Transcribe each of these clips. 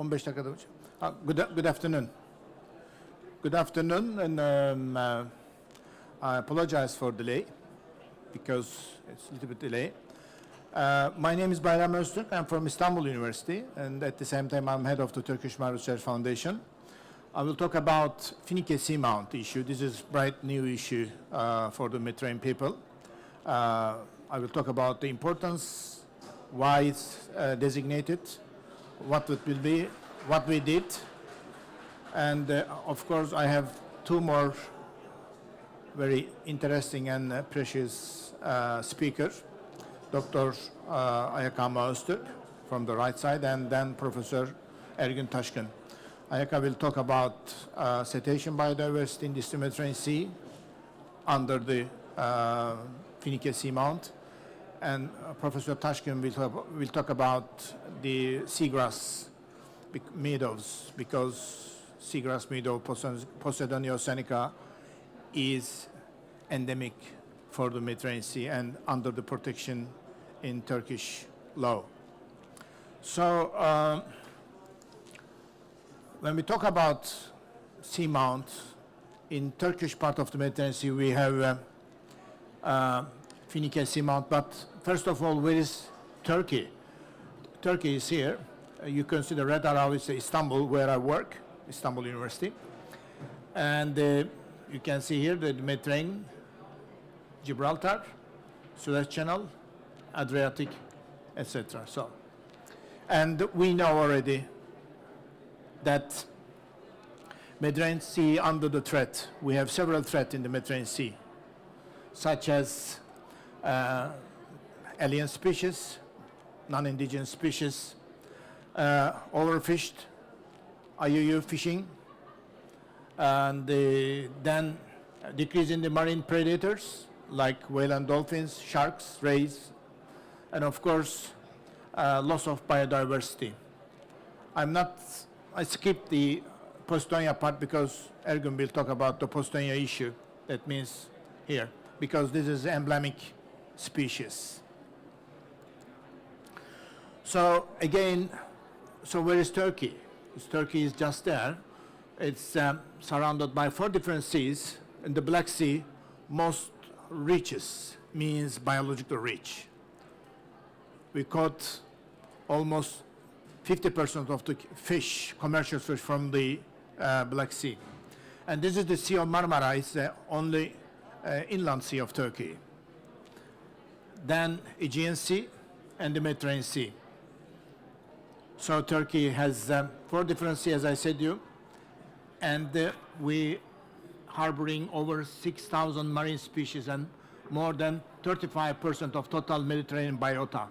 15 dakikada hocam. Good afternoon. Good afternoon, and I apologize for delay because it's a little bit delay. My name is Bayram Öztürk. I'm from Istanbul University, and at the same time, I'm head of the Turkish Marine Research Foundation. I will talk about Finike Seamount issue. This is a bright new issue for the Mediterranean people. I will talk about the importance, why it's designated, what it will be, what we did, and of course I have two more very interesting and precious speakers, Dr. Ayakama Öztürk from the right side, and then Professor Ergün Taşkın. Ayaka will talk about cetacean biodiversity in the Mediterranean Sea under the Finike Seamount, and Professor Taşkın will talk about the seagrass meadows, because seagrass meadow Posidonia oceanica is endemic for the Mediterranean Sea and under the protection in Turkish law. So when we talk about seamount in Turkish part of the Mediterranean Sea, we have Finike Seamount. But first of all, where is Turkey? Turkey is here. You can see the red arrow is Istanbul, where I work, Istanbul University. And you can see here the Mediterranean, Gibraltar, Suez Channel, Adriatic, etc. So, and we know already that Mediterranean Sea under the threat. We have several threats in the Mediterranean Sea, such as alien species, non-indigenous species, overfished, IUU fishing, and then decrease in the marine predators like whale and dolphins, sharks, rays, and of course loss of biodiversity. I skipped the Posidonia part because Ergün will talk about the Posidonia issue. That means here, because this is emblematic species. So again, so where is Turkey? Turkey is just there. It's surrounded by 4 different seas. In the Black Sea, most reaches means biological rich. We caught almost 50% of the fish, commercial fish from the Black Sea. And this is the Sea of Marmara. It's the only inland sea of Turkey. Then Aegean Sea and the Mediterranean Sea. So Turkey has 4 different seas, as I said to you, and we harboring over 6,000 marine species and more than 35% of total Mediterranean biota,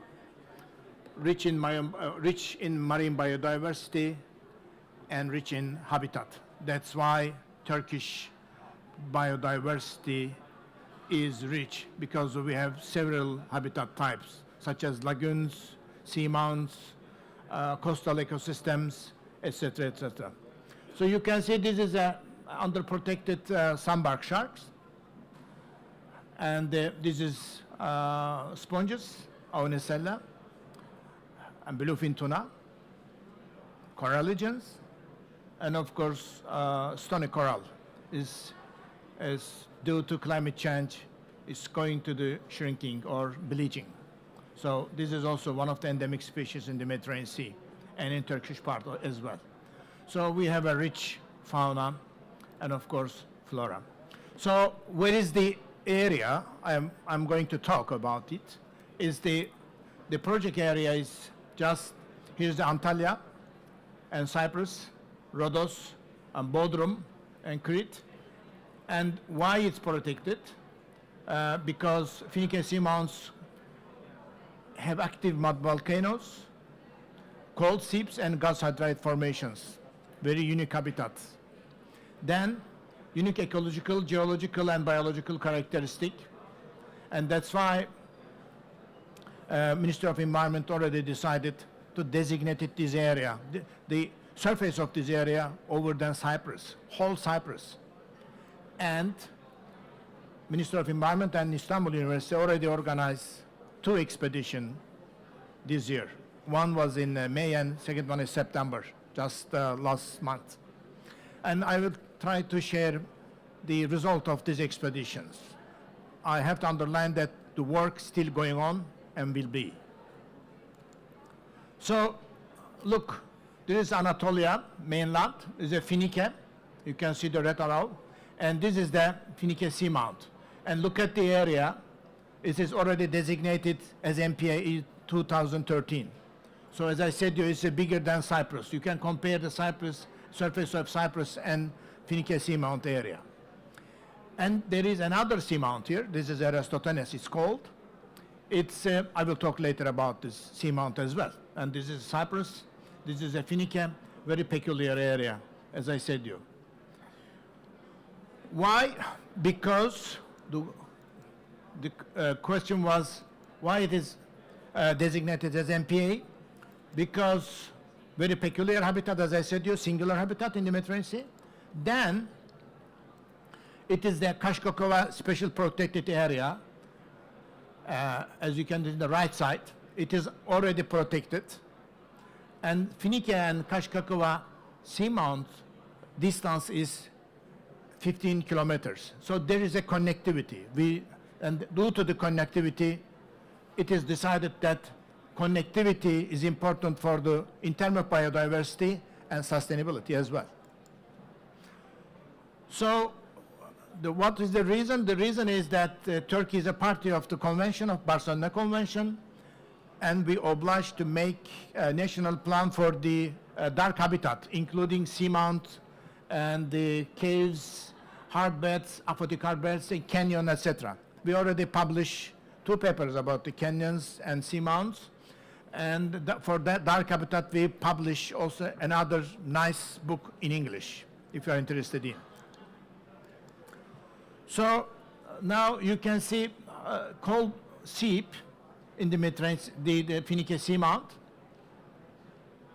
rich in marine biodiversity and rich in habitat. That's why Turkish biodiversity is rich, because we have several habitat types, such as lagoons, seamounts, coastal ecosystems, etc., etc. So you can see this is under protected sandbark sharks, and this is sponges, Aunicella, and bluefin tuna, coralligens, and of course stony coral is due to climate change is going to the shrinking or bleaching. So this is also one of the endemic species in the Mediterranean Sea and in Turkish part as well. So we have a rich fauna and of course flora. So where is the area I'm going to talk about it? Is the project area is just, here's the Antalya and Cyprus, Rhodos and Bodrum and Crete. And why it's protected? Because Finike Seamounts have active mud volcanoes, cold seeps and gas hydride formations, very unique habitats. Then unique ecological, geological and biological characteristic, and that's why Ministry of Environment already decided to designate this area, the surface of this area over than Cyprus, whole Cyprus. And Ministry of Environment and Istanbul University already organized 2 expeditions this year. One was in May and second one is September, just last month. And I will try to share the result of these expeditions. I have to underline that the work still going on and will be. So, look, this is Anatolia mainland. This is a Finike. You can see the red arrow. And this is the Finike Seamount. And look at the area. It is already designated as MPA in 2013. So as I said, it's bigger than Cyprus. You can compare the surface of Cyprus and Finike Seamount area. And there is another seamount here. This is Eratosthenes, it's called. It's, I will talk later about this seamount as well. And this is Cyprus. This is a Finike, very peculiar area, as I said you. Why? Because the question was why it is designated as MPA. Because very peculiar habitat, as I said you, singular habitat in the Mediterranean Sea. Then it is the Kashkakova Special Protected Area. As you can see on the right side, it is already protected. And Finike and Kashkakova Seamount distance is 15 kilometers. So there is a connectivity. And due to the connectivity, it is decided that connectivity is important for the in terms of biodiversity and sustainability as well. So what is the reason? The reason is that Turkey is a party of the convention of Barcelona Convention, and we obliged to make a national plan for the dark habitat, including seamount and the caves, hard beds, aphotic hard beds, and canyon, etc. We already published 2 papers about the canyons and seamounts, and for that dark habitat we publish also another nice book in English, if you are interested in. So now you can see cold seep in the Mediterranean, the Finike Seamount.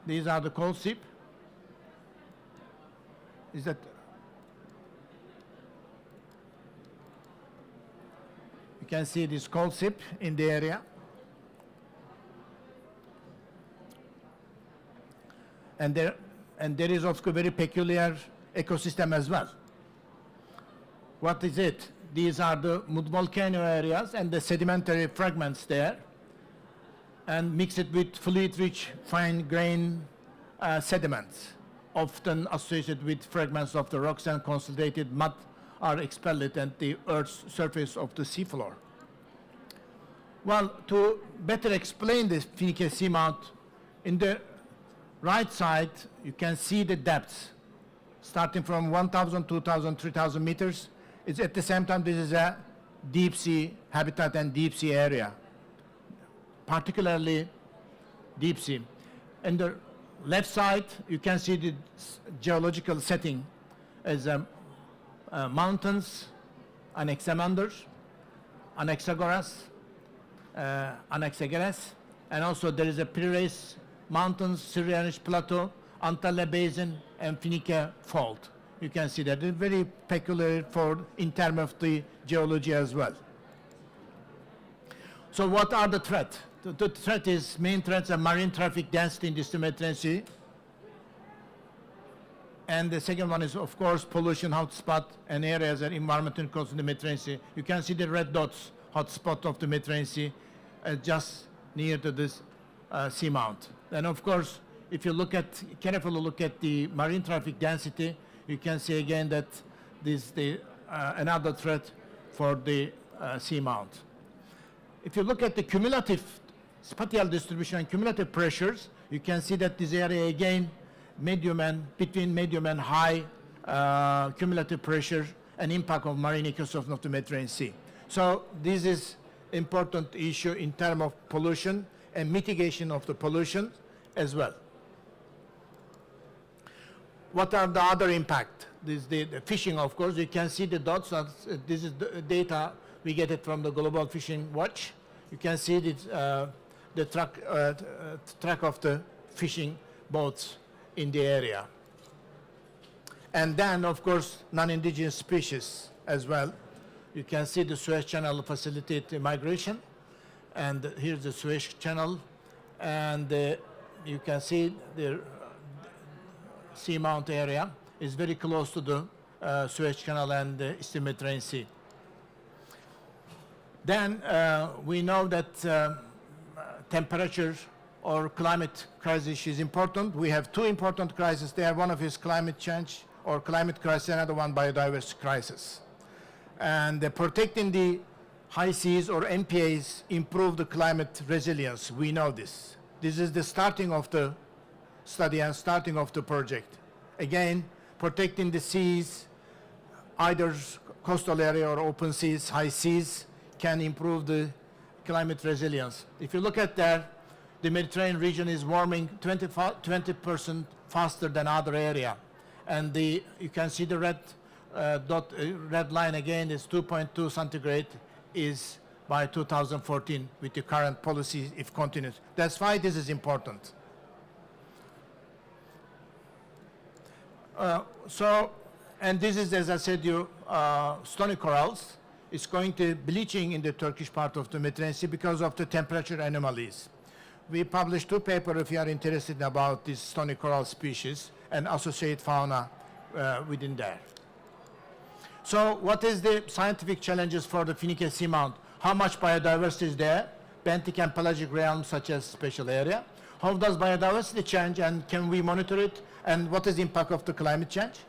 These are the cold seep. Is that? You can see this cold seep in the area. And there is also a very peculiar ecosystem as well. What is it? These are the mud volcano areas and the sedimentary fragments there, and mix it with fluid-rich, fine-grained sediments, often associated with fragments of the rocks and consolidated mud are expelled at the Earth's surface of the seafloor. Well, to better explain this Finike Seamount, in the right side, you can see the depths, starting from 1,000, 2,000, 3,000 meters. It's at the same time, this is a deep sea habitat and deep sea area, particularly deep sea. In the left side, you can see the geological setting as mountains, Anaximanders, Anaxagoras, and also there is a Piraeus Mountains, Syrianish Plateau, Antalya Basin, and Finike Fault. You can see that it's very peculiar in terms of the geology as well. So what are the threats? The threat is, main threats are marine traffic density in the Mediterranean Sea. And the second one is, of course, pollution hotspot and areas that environmental costs in the Mediterranean Sea. You can see the red dots, hotspot of the Mediterranean Sea, just near to this seamount. And of course, if you carefully look at the marine traffic density, you can see again that this is another threat for the seamount. If you look at the cumulative spatial distribution and cumulative pressures, you can see that this area again, between medium and high cumulative pressure and impact of marine ecosystem of the Mediterranean Sea. So this is important issue in terms of pollution and mitigation of the pollution as well. What are the other impact? This is the fishing, of course. You can see the dots. This is the data we get it from the Global Fishing Watch. You can see the track of the fishing boats in the area. And then, of course, non-indigenous species as well. You can see the Suez Channel facilitate migration. And here's the Suez Channel. And you can see Seamount area is very close to the Suez Canal and the Eastern Mediterranean Sea. Then we know that temperature or climate crisis is important. We have two important crises there. One of is climate change or climate crisis, another one biodiversity crisis. And protecting the high seas or MPAs improve the climate resilience. We know this. This is the starting of the study and starting of the project. Again, protecting the seas, either coastal area or open seas, high seas, can improve the climate resilience. If you look at there, the Mediterranean region is warming 20% faster than other area. And you can see the red line again is 2.2 centigrade is by 2014 with the current policy if continues. That's why this is important. And this is, as I said, stony corals. It's going to bleaching in the Turkish part of the Mediterranean Sea because of the temperature anomalies. We published two papers if you are interested about these stony coral species and associated fauna within there. So what is the scientific challenges for the Finike seamount? How much biodiversity is there? Benthic and pelagic realms such as special area. How does biodiversity change and can we monitor it? And what is the impact of the climate change?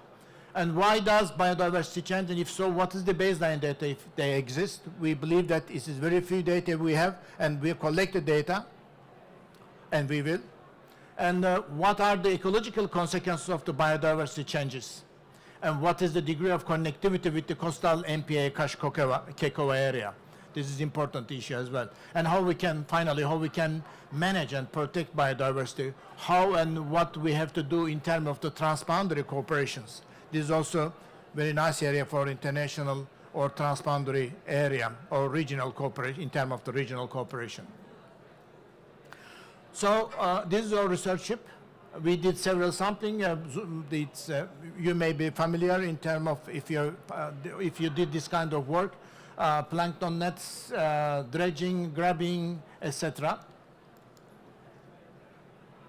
And why does biodiversity change? And if so, what is the baseline data if they exist? We believe that this is very few data we have and we collect the data and we will. And what are the ecological consequences of the biodiversity changes? And what is the degree of connectivity with the coastal MPA Kekova area? This is important issue as well. And how we can, finally, how we can manage and protect biodiversity, how and what we have to do in terms of the transboundary cooperations. This is also very nice area for international or transboundary area or regional cooperation, in terms of the regional cooperation. So this is our research ship. We did several sampling. You may be familiar in terms of if you did this kind of work, plankton nets, dredging, grabbing, etc.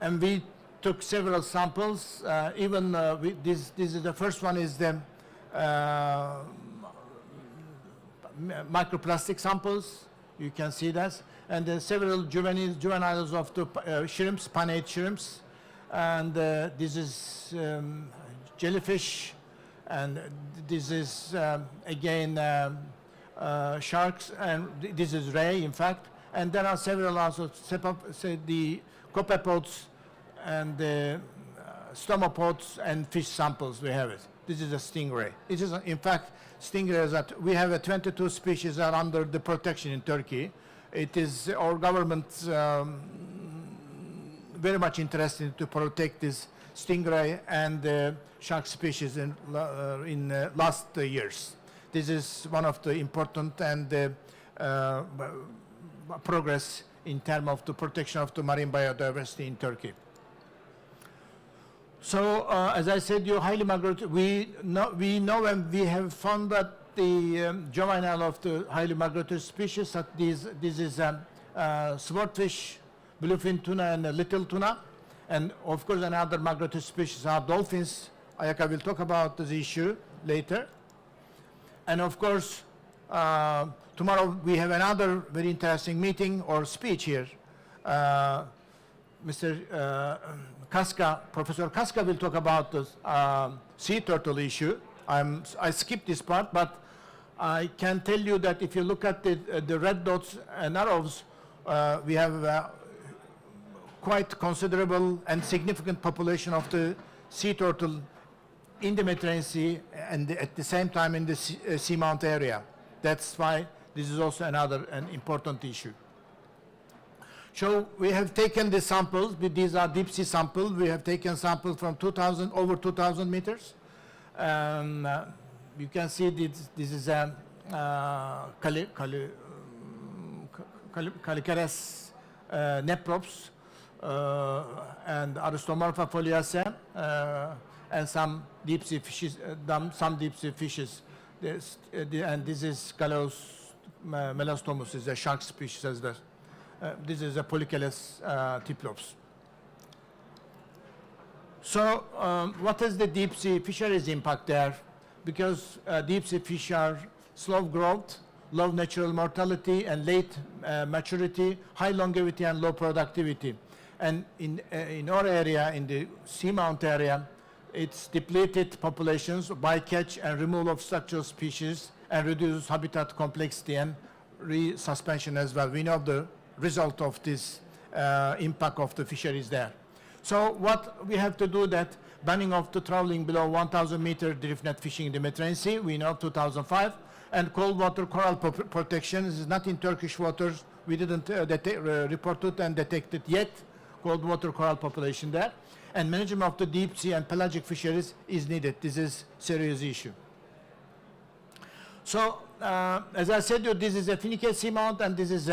And we took several samples. This is the first one is the microplastic samples. You can see that, and then several juveniles of the shrimps, pinnate shrimps. And this is jellyfish, and this is again sharks, and this is ray, in fact. And there are several also, the copepods and the stomopods and fish samples we have it. This is a stingray. It is, in fact, stingrays that we have 22 species are under the protection in Turkey. It is our government very much interested to protect this stingray and shark species in last years. This is one of the important and progress in terms of the protection of the marine biodiversity in Turkey. So, as I said, you highly migratory. We know and we have found that the juvenile of the highly migratory species, that this is swordfish, bluefin tuna, and little tuna, and of course another migratory species are dolphins. Ayaka will talk about this issue later. And of course, tomorrow we have another very interesting meeting or speech here. Professor Kaska will talk about the sea turtle issue. I skipped this part, but I can tell you that if you look at the red dots and arrows, we have quite considerable and significant population of the sea turtle in the Mediterranean Sea and at the same time in the seamount area. That's why this is also an important issue. So we have taken the samples. These are deep sea samples. We have taken samples from over 2,000 meters. You can see this is a Calicaris neprops and Aristomorpha foliacea and some deep sea fishes. And this is Galeos melastomus, is a shark species as well. This is a Polycales typlops. So what is the deep sea fisheries impact there? Because deep sea fish are slow growth, low natural mortality, and late maturity, high longevity, and low productivity. And in our area, in the Seamount area, it's depleted populations, bycatch and removal of structural species, and reduced habitat complexity and resuspension as well. We know the result of this impact of the fisheries there. So what we have to do that banning of the traveling below 1,000 meter drift net fishing in the Mediterranean Sea, we know 2005, and cold water coral protection is not in Turkish waters. We didn't report it and detect it yet, cold water coral population there. And management of the deep sea and pelagic fisheries is needed. This is a serious issue. So, as I said, this is a Finike seamount, and this is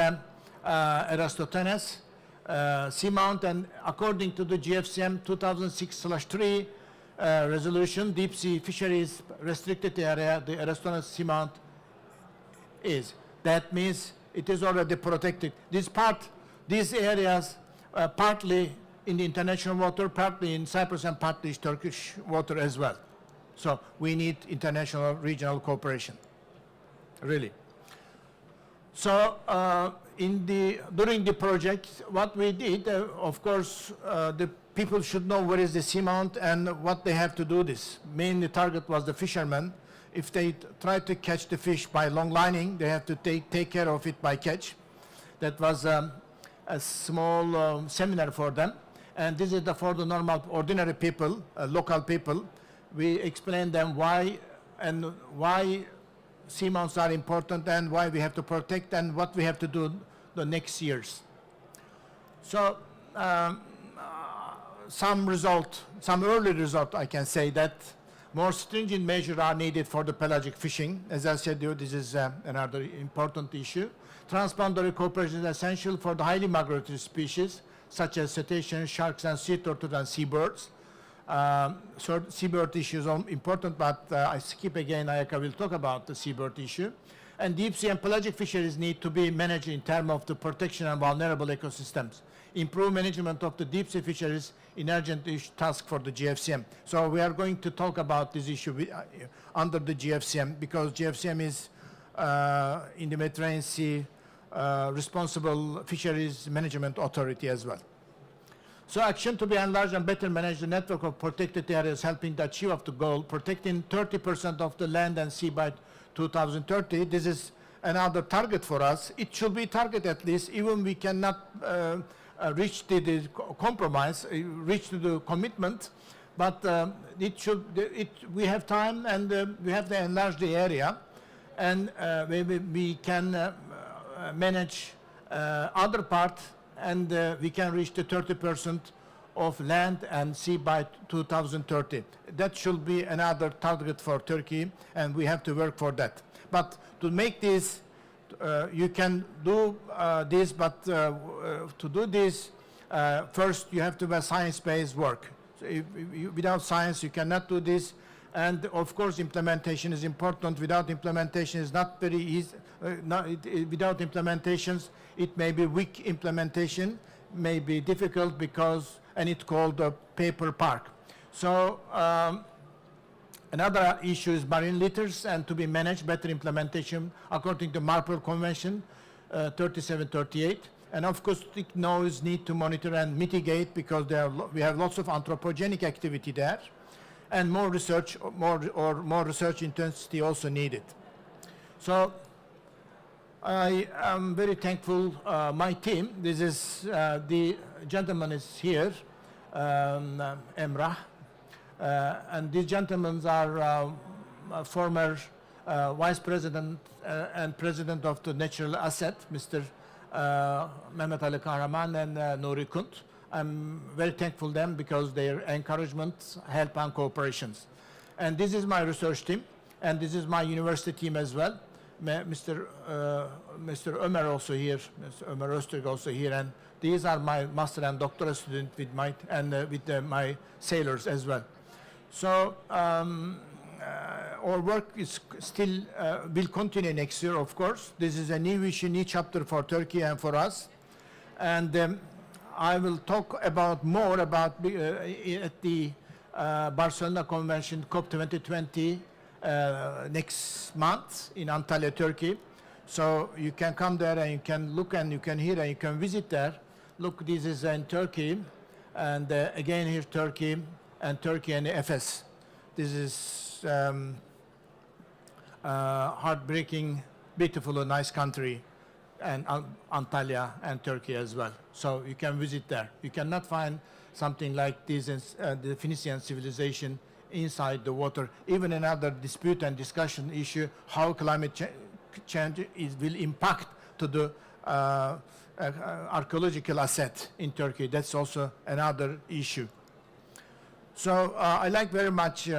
Eratosthenes seamount. And according to the GFCM 2006/3 resolution, deep sea fisheries restricted area, the Eratosthenes seamount is. That means it is already protected. These areas, partly in the international water, partly in Cyprus, and partly Turkish water as well. So we need international regional cooperation, really. So during the project, what we did, of course, the people should know where is the seamount and what they have to do this. Mainly target was the fishermen. If they try to catch the fish by long lining, they have to take care of it by catch. That was a small seminar for them. And this is for the normal, ordinary people, local people. We explain them why seamounts are important and why we have to protect and what we have to do the next years. So some early result, I can say that more stringent measures are needed for the pelagic fishing. As I said, this is another important issue. Transboundary cooperation is essential for the highly migratory species, such as cetaceans, sharks, and sea turtles, and seabirds. So seabird issue is important, but I skip again. Ayaka will talk about the seabird issue. And deep sea and pelagic fisheries need to be managed in terms of the protection and vulnerable ecosystems. Improve management of the deep sea fisheries in urgent task for the GFCM. So we are going to talk about this issue under the GFCM, because GFCM is in the Mediterranean Sea responsible fisheries management authority as well. So action to be enlarged and better manage the network of protected areas, helping to achieve of the goal, protecting 30% of the land and sea by 2030. This is another target for us. It should be target at least, even we cannot reach the compromise, reach the commitment, but we have time, and we have to enlarge the area, and we can manage other part, and we can reach the 30% of land and sea by 2030. That should be another target for Turkey, and we have to work for that. But to make this, you can do this, but to do this, first you have to have science-based work. So without science, you cannot do this. And of course, implementation is important. Without implementation, is not very easy. Without implementations, it may be weak implementation, may be difficult because, and it's called a paper park. So another issue is marine litters, and to be managed, better implementation according to Marpol Convention 3738. And of course, noise need to monitor and mitigate, because we have lots of anthropogenic activity there, and more research, more research intensity also needed. So I am very thankful, my team. This is the gentleman is here, Emrah, and these gentlemen are former vice president and president of the Natural Asset, Mr. Mehmet Ali Kahraman and Nuri Kunt. I'm very thankful them because their encouragement, help, and cooperations. And this is my research team, and this is my university team as well. Mr. Ömer also here, Mr. Ömer Öztürk also here, and these are my master and doctoral students with my sailors as well. So our work is still will continue next year, of course. This is a new issue, new chapter for Turkey and for us, and I will talk about more about at the Barcelona Convention COP 2020 next month in Antalya, Turkey. So you can come there and you can look and you can hear and you can visit there. Look, this is in Turkey, and again here Turkey and Efes. This is heartbreaking, beautiful, and nice country, and Antalya and Turkey as well. So you can visit there. You cannot find something like this in the Phoenician civilization inside the water. Even another dispute and discussion issue, how climate change will impact to the archaeological asset in Turkey. That's also another issue. So I like very much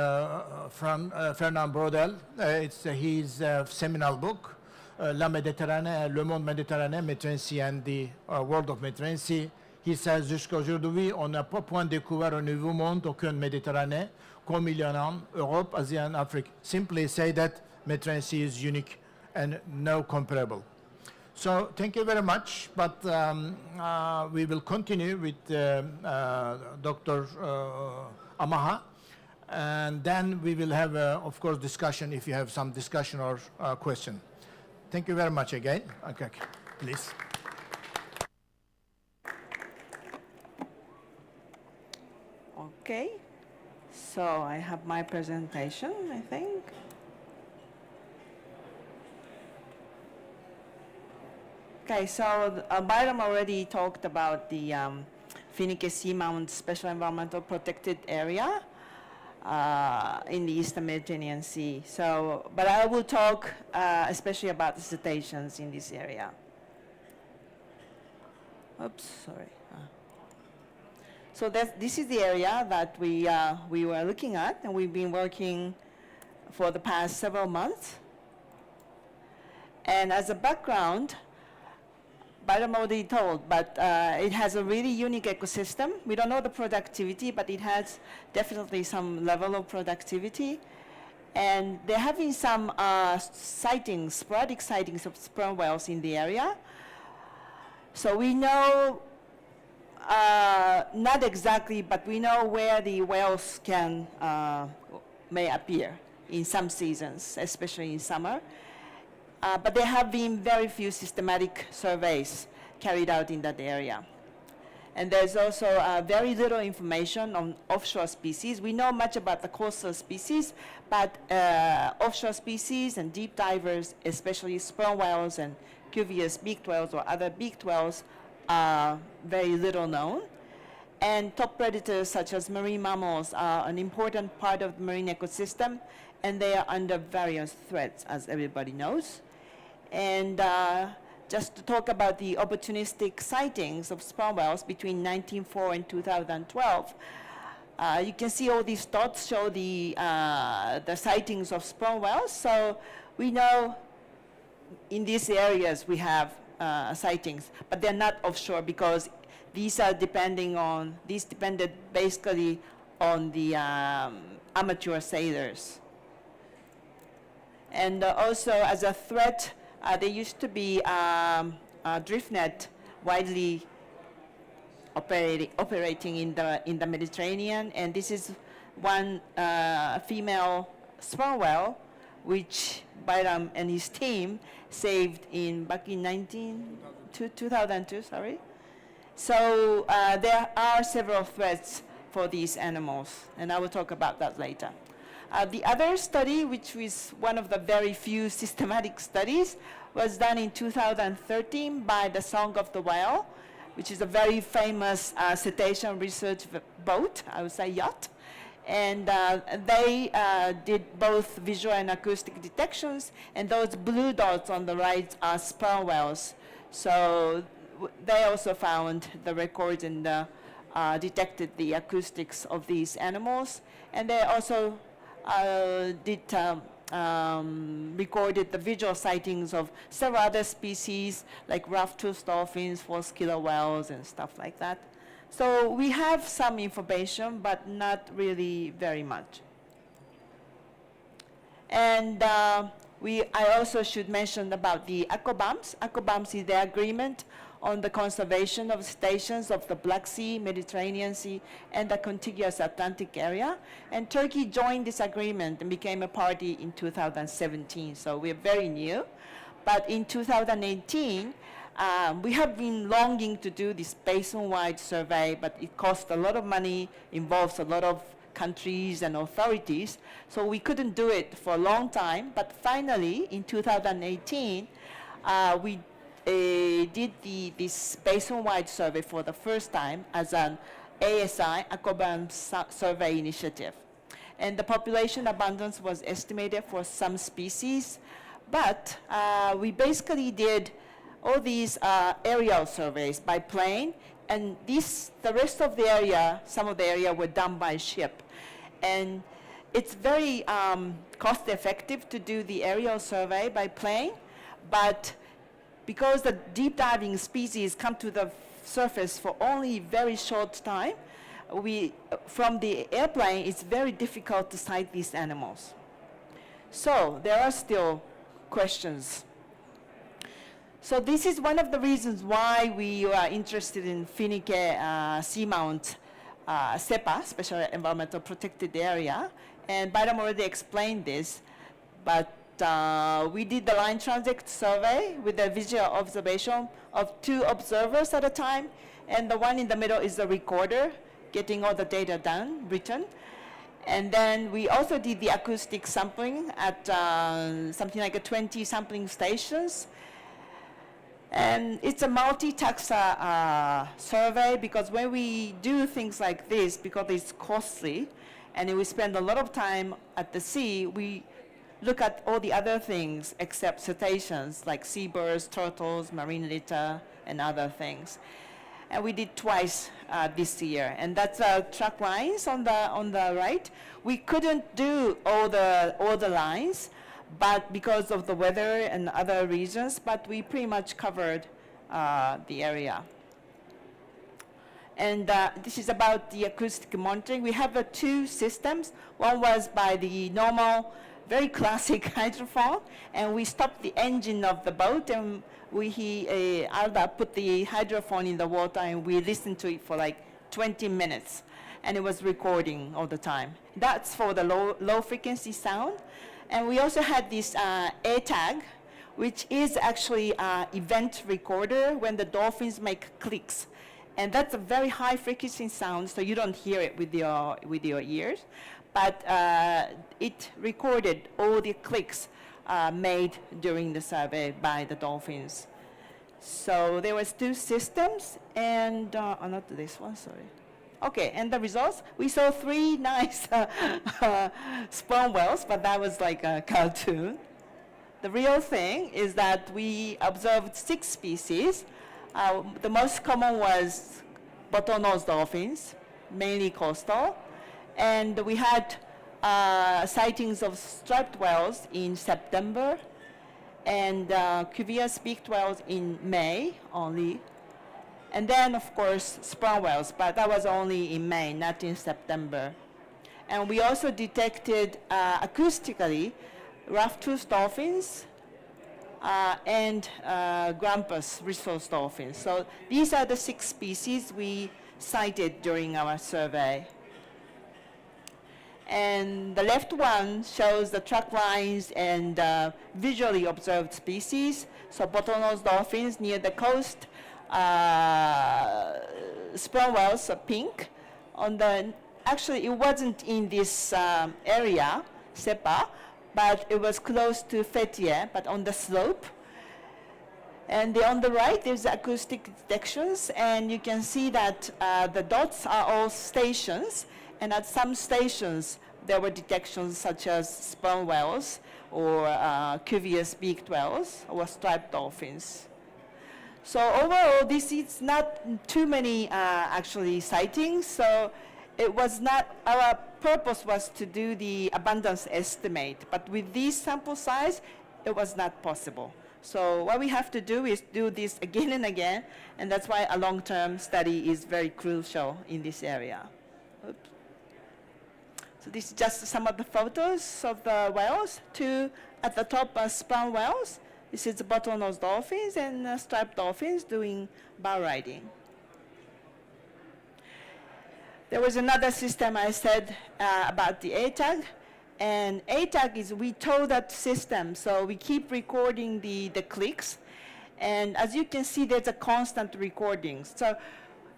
from Fernand Braudel. It's his seminal book, La Méditerranée, Le Monde Méditerranéen, Méditerranée and the World of Méditerranée. He says, jusqu'aujourd'hui, on n'a pas point découvert un nouveau monde, aucune Méditerranée, comme il y en a Europe, Asie and Afrique. Simply say that Méditerranée is unique and no comparable. So thank you very much, but we will continue with Dr. Amaha, and then we will have, of course, discussion if you have some discussion or question. Thank you very much again. Okay, please. Okay, so I have my presentation, I think. Okay, so Bayram already talked about the Finike Seamounts Special Environmental Protected Area in the Eastern Mediterranean Sea. So, but I will talk especially about the cetaceans in this area. Oops, sorry. So this is the area that we were looking at, and we've been working for the past several months. And as a background, Bayram already told, but it has a really unique ecosystem. We don't know the productivity, but it has definitely some level of productivity. And there have been some sightings, sporadic sightings of sperm whales in the area. So we know, not exactly, but we know where the whales may appear in some seasons, especially in summer. But there have been very few systematic surveys carried out in that area. And there's also very little information on offshore species. We know much about the coastal species, but offshore species and deep divers, especially sperm whales and cuvius beaked whales or other beaked whales, are very little known. And top predators such as marine mammals are an important part of the marine ecosystem, and they are under various threats, as everybody knows. And just to talk about the opportunistic sightings of sperm whales between 1904 and 2012, you can see all these dots show the sightings of sperm whales. So we know in these areas we have sightings, but they're not offshore because these depended basically on the amateur sailors. And also as a threat, there used to be drift net widely operating in the Mediterranean, and this is one female sperm whale which Bayram and his team saved back in 2002, sorry. So there are several threats for these animals, and I will talk about that later. The other study, which was one of the very few systematic studies, was done in 2013 by the Song of the Whale, which is a very famous cetacean research boat, I would say yacht. And they did both visual and acoustic detections, and those blue dots on the right are sperm whales. So they also found the records and detected the acoustics of these animals. And they also recorded the visual sightings of several other species like rough-toothed dolphins, false killer whales, and stuff like that. So we have some information, but not really very much. And I also should mention about the ACOBAMS. ACOBAMS is the Agreement on the conservation of stations of the Black Sea, Mediterranean Sea, and the contiguous Atlantic area. And Turkey joined this agreement and became a party in 2017, so we're very new. But in 2018, we have been longing to do this basin-wide survey, but it costs a lot of money, involves a lot of countries and authorities, so we couldn't do it for a long time. But finally, in 2018, we did this basin-wide survey for the first time as an ASI, Aquabiome Survey Initiative. And the population abundance was estimated for some species, but we basically did all these aerial surveys by plane, and the rest of the area, some of the area were done by ship. And it's very cost-effective to do the aerial survey by plane, but because the deep diving species come to the surface for only very short time, from the airplane, it's very difficult to sight these animals. So there are still questions. So this is one of the reasons why we are interested in Finike Seamount SEPA, Special Environmental Protected Area. And Bairam already explained this, but we did the line transit survey with the visual observation of 2 observers at a time, and the one in the middle is the recorder, getting all the data done, written. And then we also did the acoustic sampling at something like 20 sampling stations. And it's a multi-taxa survey, because when we do things like this, because it's costly, and we spend a lot of time at the sea, we look at all the other things except cetaceans, like seabirds, turtles, marine litter, and other things. And we did twice this year, and that's track lines on the right. We couldn't do all the lines, but because of the weather and other reasons, but we pretty much covered the area. And this is about the acoustic monitoring. We have 2 systems. One was by the normal, very classic hydrophone, and we stopped the engine of the boat, and Alda put the hydrophone in the water, and we listened to it for like 20 minutes, and it was recording all the time. That's for the low frequency sound. And we also had this A-tag, which is actually an event recorder when the dolphins make clicks. And that's a very high frequency sound, so you don't hear it with your ears. But it recorded all the clicks made during the survey by the dolphins. So there was 2 systems, and not this one, sorry. Okay, and the results, we saw 3 nice sperm whales, but that was like a cartoon. The real thing is that we observed 6 species. The most common was bottlenose dolphins, mainly coastal. And we had sightings of striped whales in September, and cuvier-beaked whales in May only. And then, of course, sperm whales, but that was only in May, not in September. And we also detected acoustically rough-toothed dolphins and grampus resource dolphins. So these are the 6 species we cited during our survey. And the left one shows the track lines and visually observed species. So bottlenose dolphins near the coast, sperm whales are pink. Actually, it wasn't in this area, SEPA, but it was close to Fethiye, but on the slope. And on the right, there's acoustic detections, and you can see that the dots are all stations, and at some stations, there were detections such as sperm whales or cuvier-beaked whales or striped dolphins. So overall, this is not too many actually sightings. So it was not, our purpose was to do the abundance estimate, but with this sample size, it was not possible. So what we have to do is do this again and again, and that's why a long-term study is very crucial in this area. Oops. So this is just some of the photos of the whales. 2 at the top are sperm whales, This is bottlenose dolphins and striped dolphins doing bow riding. There was another system I said about the ATAG. And ATAG is, we tow that system, so we keep recording the clicks. And as you can see, there's a constant recording. So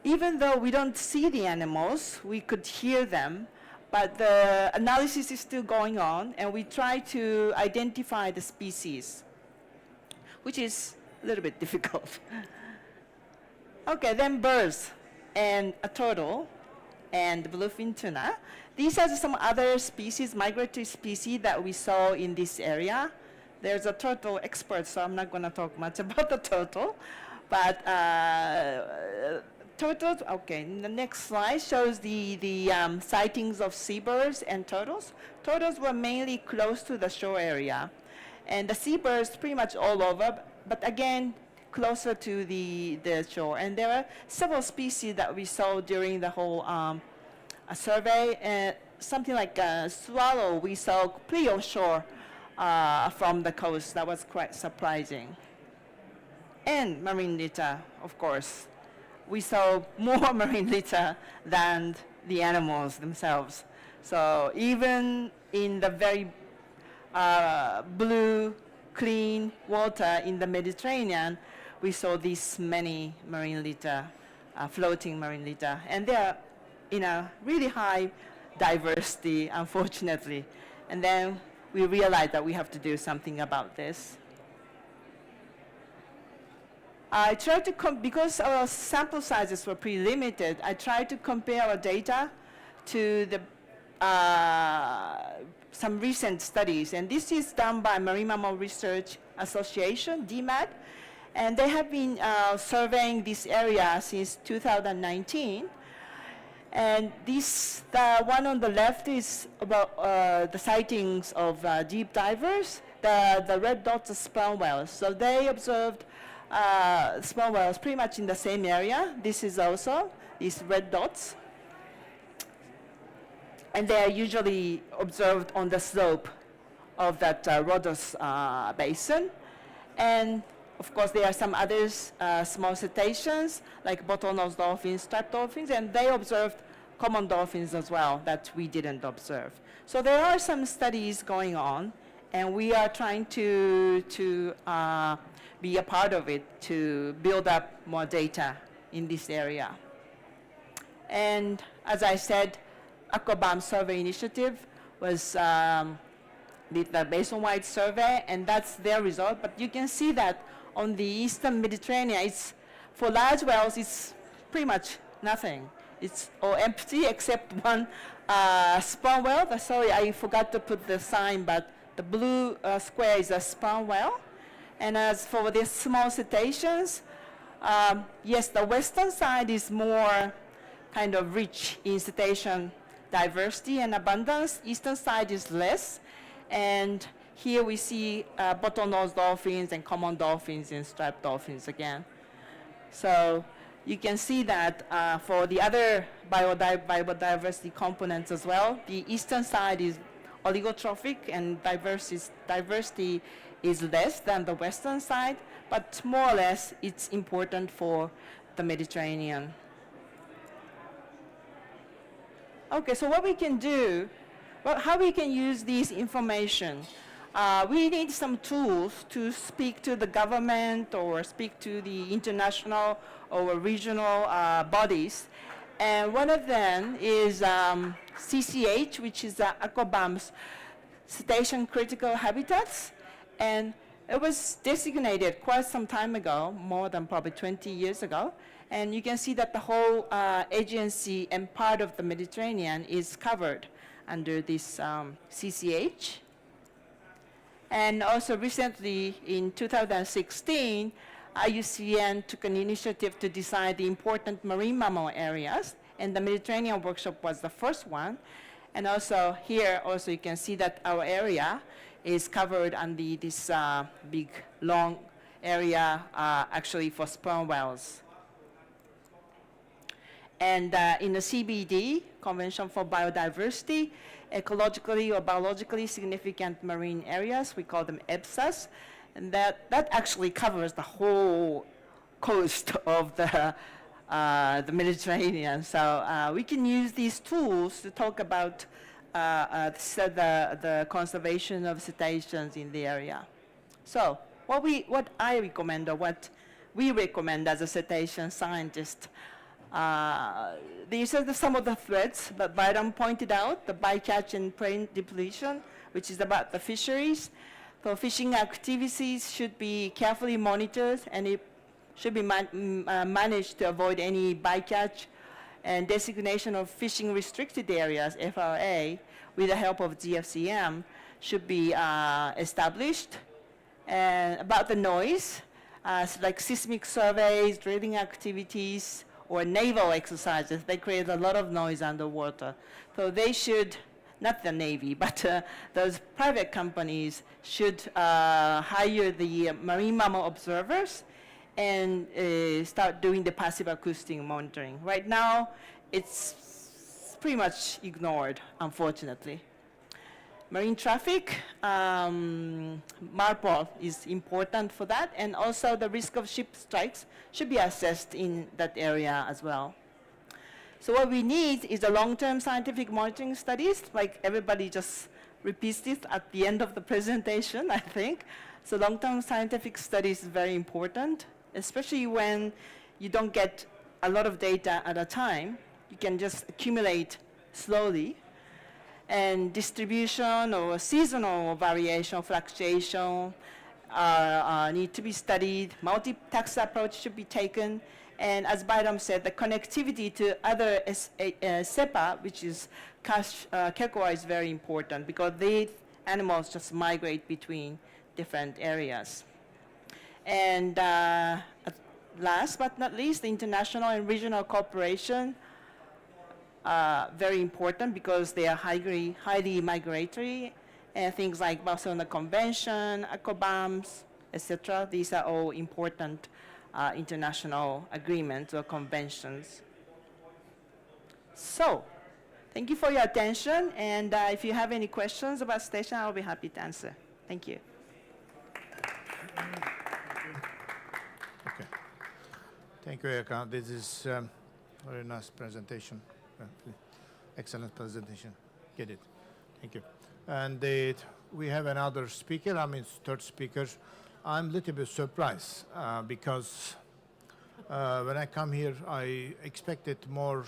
even though we don't see the animals, we could hear them, but the analysis is still going on, and we try to identify the species, which is a little bit difficult. Okay, then birds and a turtle and bluefin tuna. These are some other species, migratory species that we saw in this area. There's a turtle expert, so I'm not going to talk much about the turtle. But turtles, okay, the next slide shows the sightings of seabirds and turtles. Turtles were mainly close to the shore area. And the seabirds pretty much all over, but again, closer to the shore. And there are several species that we saw during the whole a survey. Something like a swallow we saw pretty offshore from the coast. That was quite surprising. And marine litter, of course. We saw more marine litter than the animals themselves. So even in the very blue, clean water in the Mediterranean, we saw this many marine litter, floating marine litter. And they're in a really high diversity, unfortunately. And then we realized that we have to do something about this. I tried to, because our sample sizes were pretty limited, I tried to compare our data to the, some recent studies. And this is done by Marine Mammal Research Association, DMAD. And they have been surveying this area since 2019. And this, the one on the left is about the sightings of deep divers. The red dots are sperm whales. So they observed sperm whales pretty much in the same area. This is also these red dots. And they are usually observed on the slope of that Rhodos basin. And of course, there are some others, small cetaceans, like bottlenose dolphins, striped dolphins, and they observed common dolphins as well that we didn't observe. So there are some studies going on, and we are trying to be a part of it to build up more data in this area. And as I said, AquaBAM Survey Initiative was did the basin-wide survey, and that's their result. But you can see that on the eastern Mediterranean, it's, for large whales, it's pretty much nothing. It's all empty except one sperm whale. Sorry, I forgot to put the sign, but the blue square is a sperm whale. And as for the small cetaceans, yes, the western side is more kind of rich in cetacean diversity and abundance. Eastern side is less. And here we see bottlenose dolphins and common dolphins and striped dolphins again. So you can see that for the other biodiversity components as well, the eastern side is oligotrophic and diversity is less than the western side, but more or less it's important for the Mediterranean. Okay, so what we can do, well, how we can use this information. We need some tools to speak to the government or speak to the international or regional bodies. And one of them is CCH, which is AquaBAM's Cetacean Critical Habitats. And it was designated quite some time ago, more than probably 20 years ago. And you can see that the whole agency and part of the Mediterranean is covered under this CCH. And also recently, in 2016, IUCN took an initiative to decide the important marine mammal areas, and the Mediterranean workshop was the first one. And also here, also you can see that our area is covered under this big, long area, actually for sperm whales. And in the CBD, Convention for Biodiversity, ecologically or biologically significant marine areas, we call them EBSAs. And that actually covers the whole coast of the Mediterranean. So we can use these tools to talk about the conservation of cetaceans in the area. So what I recommend, or what we recommend as a cetacean scientist, these are some of the threats that Byron pointed out: the bycatch and prey depletion, which is about the fisheries. So fishing activities should be carefully monitored, and it should be managed to avoid any bycatch, and designation of fishing restricted areas, FRA, with the help of GFCM should be established. And about the noise, so like seismic surveys, drilling activities, or naval exercises, they create a lot of noise underwater. So they should, not the Navy, but those private companies should hire the marine mammal observers and start doing the passive acoustic monitoring. Right now, it's pretty much ignored, unfortunately. Marine traffic, MARPOL is important for that, and also the risk of ship strikes should be assessed in that area as well. So what we need is a long-term scientific monitoring studies, like everybody just repeats this at the end of the presentation, I think. So long-term scientific studies is very important, especially when you don't get a lot of data at a time. You can just accumulate slowly. And distribution or seasonal variation, fluctuation need to be studied. Multi-tax approach should be taken. And as Byram said, the connectivity to other SEPA, which is Kekwa, is very important because these animals just migrate between different areas. And last but not least, the international and regional cooperation, very important because they are highly migratory. And things like Barcelona Convention, ECOBAMS, etc. These are all important international agreements or conventions. So, thank you for your attention, and if you have any questions about station, I'll be happy to answer. Thank you. Okay. Thank you, Erika. This is very nice presentation. Excellent presentation. Get it. Thank you. And we have another speaker, third speaker. I'm a little bit surprised because when I come here, I expected more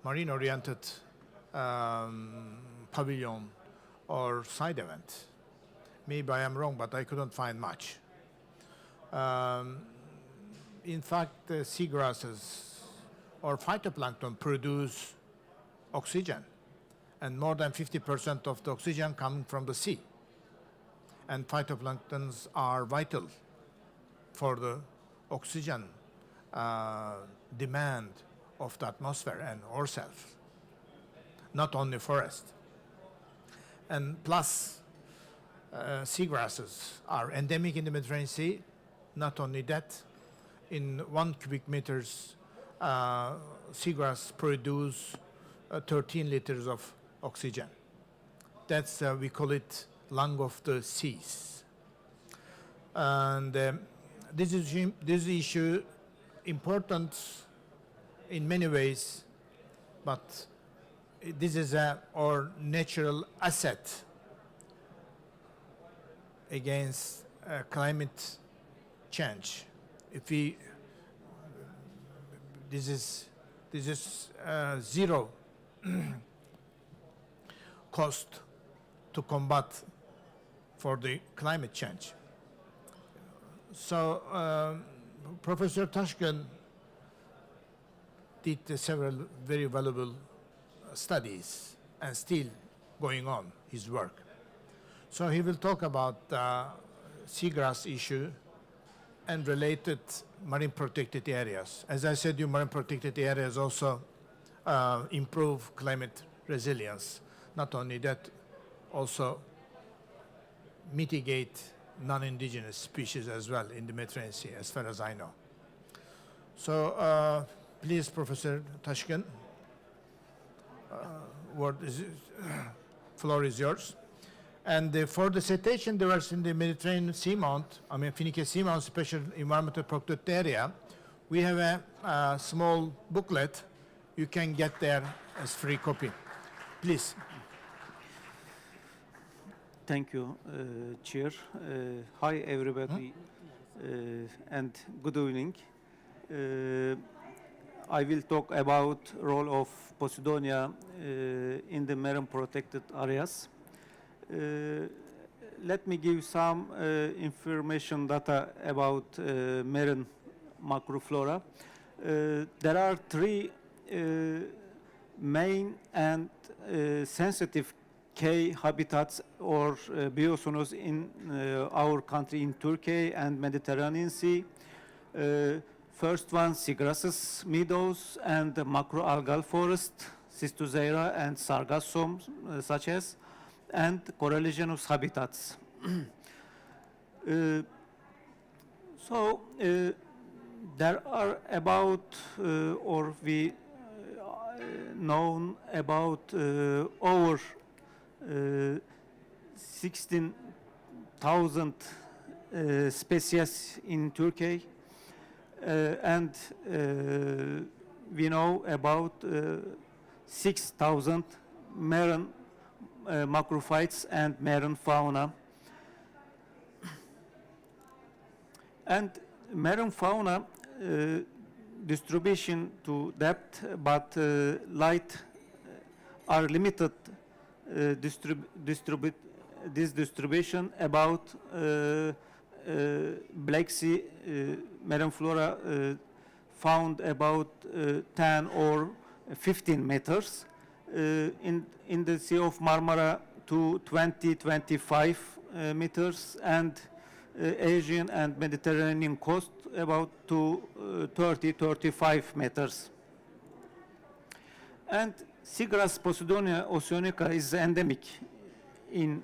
marine-oriented pavilion or side event. Maybe I am wrong, but I couldn't find much. In fact, the seagrasses or phytoplankton produce oxygen, and more than 50% of the oxygen coming from the sea. And phytoplanktons are vital for the oxygen demand of the atmosphere and ourselves, not only forest. And plus, seagrasses are endemic in the Mediterranean Sea. Not only that, in 1 cubic meters, seagrass produce 13 liters of oxygen. That's, we call it lung of the seas. And this issue important in many ways, but this is our natural asset against climate change. If we, this is zero cost to combat for the climate change. So Professor Taşkın did several very valuable studies and still going on his work. So he will talk about the seagrass issue and related marine protected areas. As I said, marine protected areas also improve climate resilience. Not only that, also mitigate non-indigenous species as well in the Mediterranean Sea, as far as I know. So please, Professor Taşkın, floor is yours. And for the cetacean diversity in the Mediterranean seamount, Finike Seamount Special Environmental Protected Area, we have a small booklet you can get there as free copy. Please. Thank you, Chair. Hi, everybody, and good evening. I will talk about role of Posidonia in the marine protected areas. Let me give some information data about marine macroflora. There are three main and sensitive K habitats or biozones in our country, in Turkey and Mediterranean Sea. First one, seagrasses, meadows, and the macroalgal forest, Cystoxera and Sargassum, such as, and coralligenous habitats. There are about, or we known about over 16,000 species in Turkey, and we know about 6,000 marine macrophytes and marine fauna. And marine fauna distribution to depth, but light are limited this distribution about Black Sea marine flora found about 10 or 15 meters. In the Sea of Marmara to 20-25 meters, and Asian and Mediterranean coast about to 30-35 meters. And seagrass Posidonia oceanica is endemic in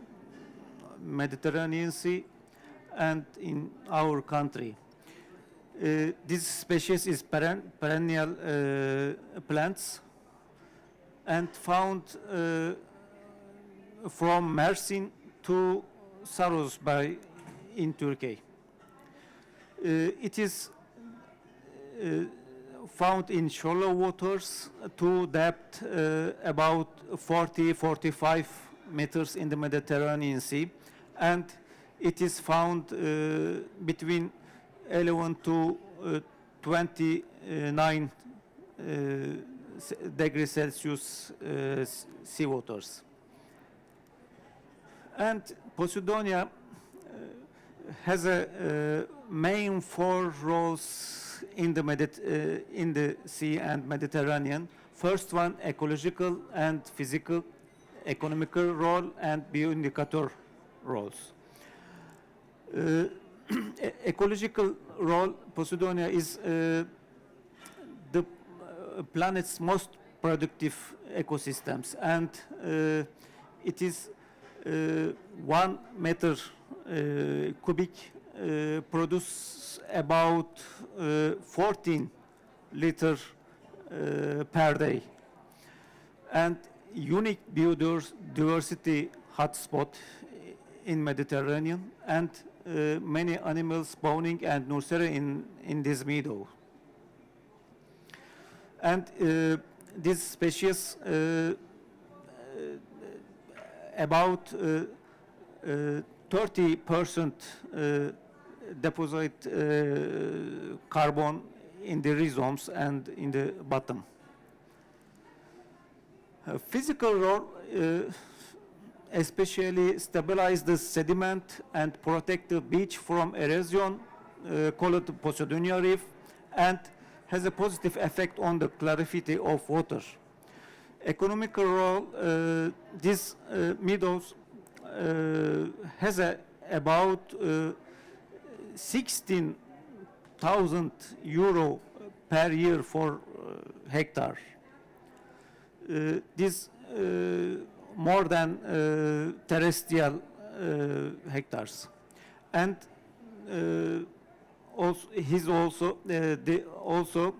Mediterranean Sea and in our country. This species is perennial plants and found from Mersin to Sarosbay in Turkey. It is found in shallow waters to depth about 40-45 meters in the Mediterranean Sea, and it is found between 11 to 29 degrees Celsius sea waters. And Posidonia has a main four roles in the sea and Mediterranean. First one, ecological and physical, economical role, and bioindicator roles. Ecological role, Posidonia is the planet's most productive ecosystems, and it is 1 meter cubic produce about 14 liters per day, and unique biodiversity hotspot in Mediterranean, and many animals spawning and nursery in this meadow. And this species about 30% deposit carbon in the rhizomes and in the bottom. Physical role especially stabilize the sediment and protect the beach from erosion, called Posidonia reef, and has a positive effect on the clarity of water. Economical role, these meadows has about 16,000 euro per year for hectare. This more than terrestrial hectares, and also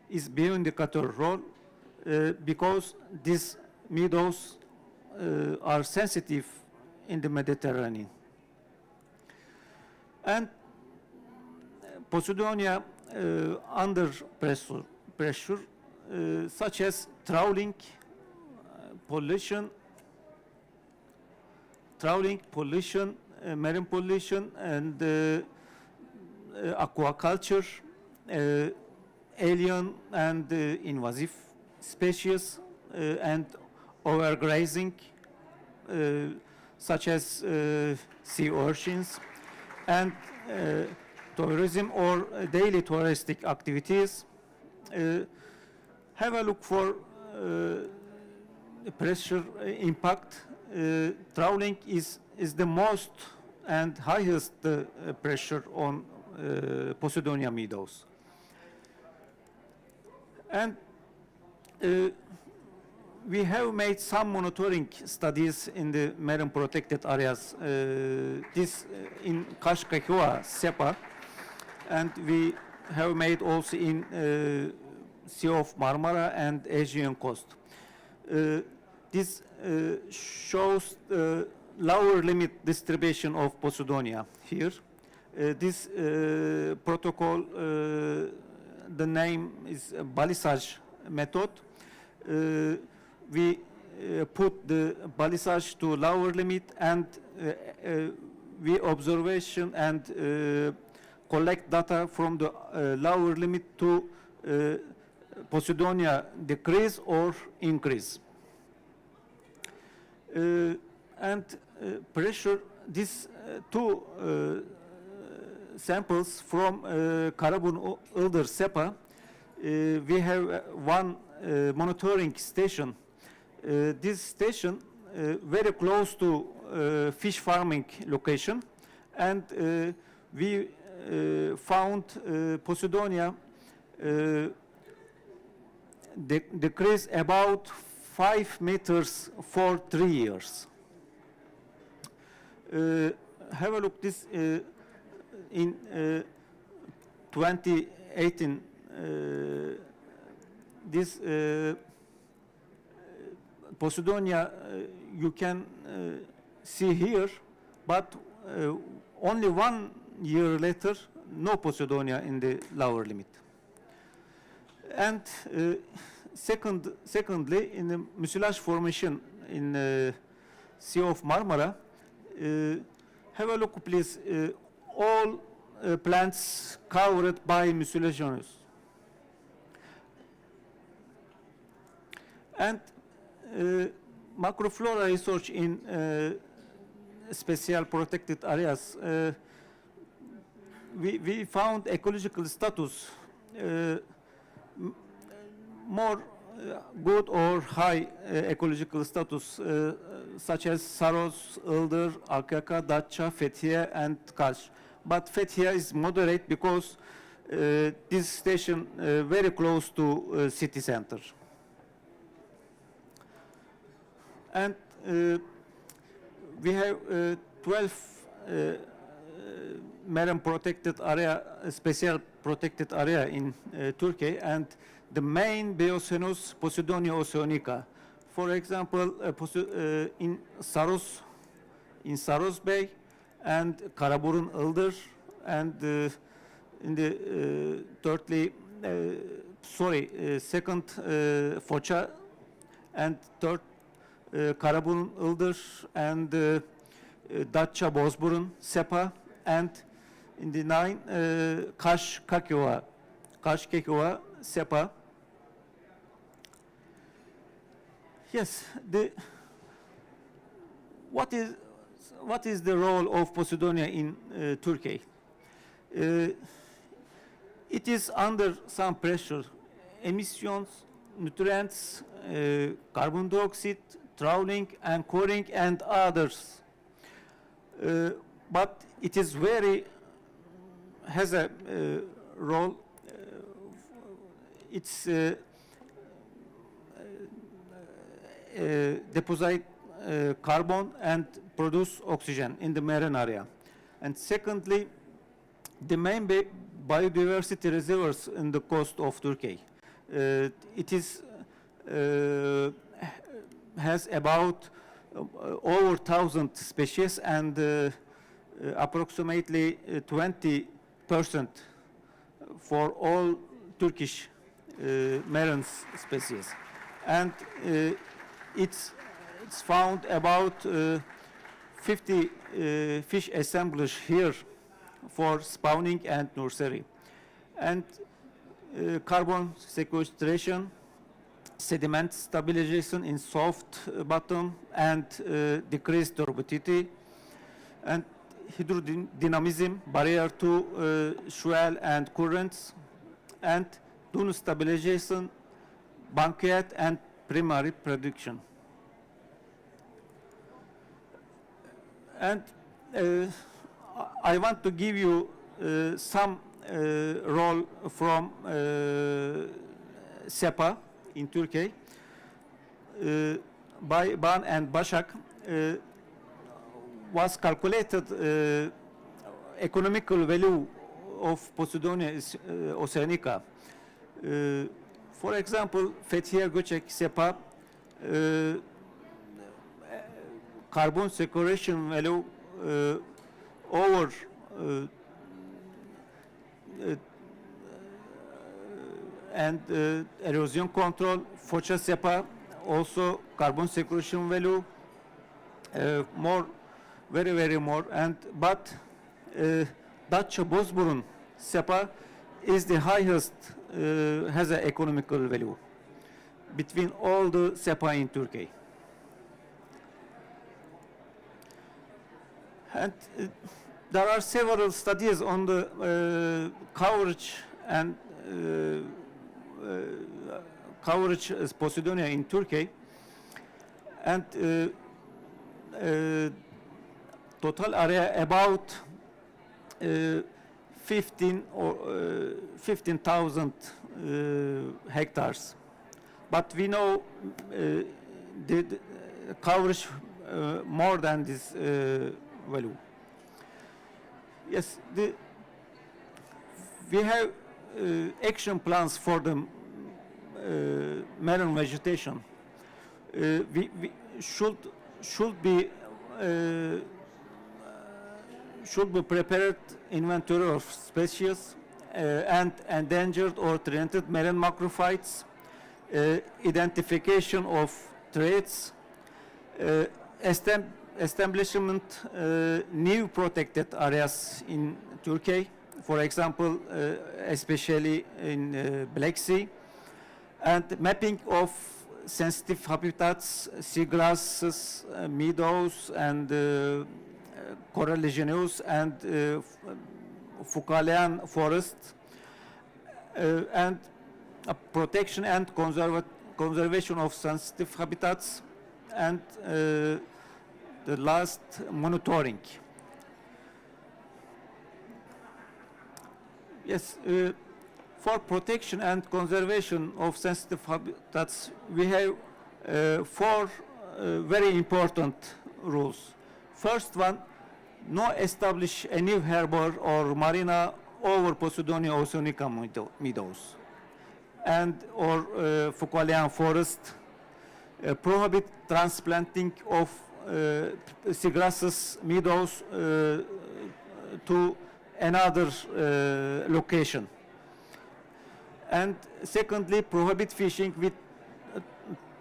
is bioindicator role because these meadows are sensitive in the Mediterranean. And Posidonia under pressure such as trawling, pollution, marine pollution, and aquaculture, alien and invasive species, and overgrazing, such as sea urchins, and tourism or daily touristic activities. Have a look for pressure impact. Trawling is the most and highest pressure on Posidonia meadows. And we have made some monitoring studies in the marine protected areas. This in Kaşkakova, SEPA, and we have made also in Sea of Marmara and Aegean coast. This shows lower limit distribution of Posidonia here. This protocol, the name is balisage method. We put the balisage to lower limit, and we observation and collect data from the lower limit to Posidonia decrease or increase. And pressure, these two samples from Kurum'un Ildır SEPA, we have one monitoring station. This station very close to fish farming location, and we found Posidonia decrease about 5 meters for 3 years. Have a look this in 2018. This Posidonia you can see here, but only 1 year later, no Posidonia in the lower limit. And secondly, in the mucilage formation in Sea of Marmara, have a look, please. All plants covered by mucilaginous. And macroflora research in special protected areas, we found ecological status more good or high ecological status, such as Saros, Ildır, Akyaka, Datça, Fethiye, and Kaş. But Fethiye is moderate because this station very close to city center. And we have 12 marine protected area, special protected area in Turkey, and the main Biocenus Posidonia oceanica. For example, in Saros Bay, and Karaburun Ildır, and in the thirdly, second Foça, and third Karaburun Ildır, and Datça Bozburun SEPA, and in the 9 Kaşkakova SEPA. Yes, what is the role of Posidonia in Turkey? It is under some pressure: emissions, nutrients, carbon dioxide, trawling, anchoring, and others. But it is has a role. It's deposit carbon and produce oxygen in the marine area. And secondly, the main biodiversity reserves in the coast of Turkey. It is has about over 1,000 species and approximately 20% for all Turkish marine species. And it's found about 50 fish assemblage here for spawning and nursery. And carbon sequestration, sediment stabilization in soft bottom, and decreased turbidity, and hydrodynamism, barrier to swell and currents, and dune stabilization, banquet, and primary production. And I want to give you some role from SEPA in Turkey. By Ban and Başak was calculated economical value of Posidonia oceanica. For example, Fethiye Göçek SEPA carbon sequestration value over and erosion control. Foça SEPA also carbon sequestration value more, very more. And but Datça Bozburun SEPA is the highest, has an economical value between all the SEPA in Turkey. And there are several studies on the coverage and coverage Posidonia in Turkey, and total area about 15,000 hectares. But we know the coverage more than this value. Yes, we have action plans for the marine vegetation. We should be prepared inventory of species and endangered or threatened marine macrophytes, identification of threats, establishment new protected areas in Turkey, for example, especially in Black Sea, and mapping of sensitive habitats, seagrasses, meadows, and coralligenous and Foucaultian forests, and protection and conservation of sensitive habitats, and the last, monitoring. Yes, for protection and conservation of sensitive habitats, we have four very important rules. First one, no establish a new harbor or marina over Posidonia oceanica meadows and or Foucaultian forest. Prohibit transplanting of seagrasses, meadows to another location. And secondly, prohibit fishing with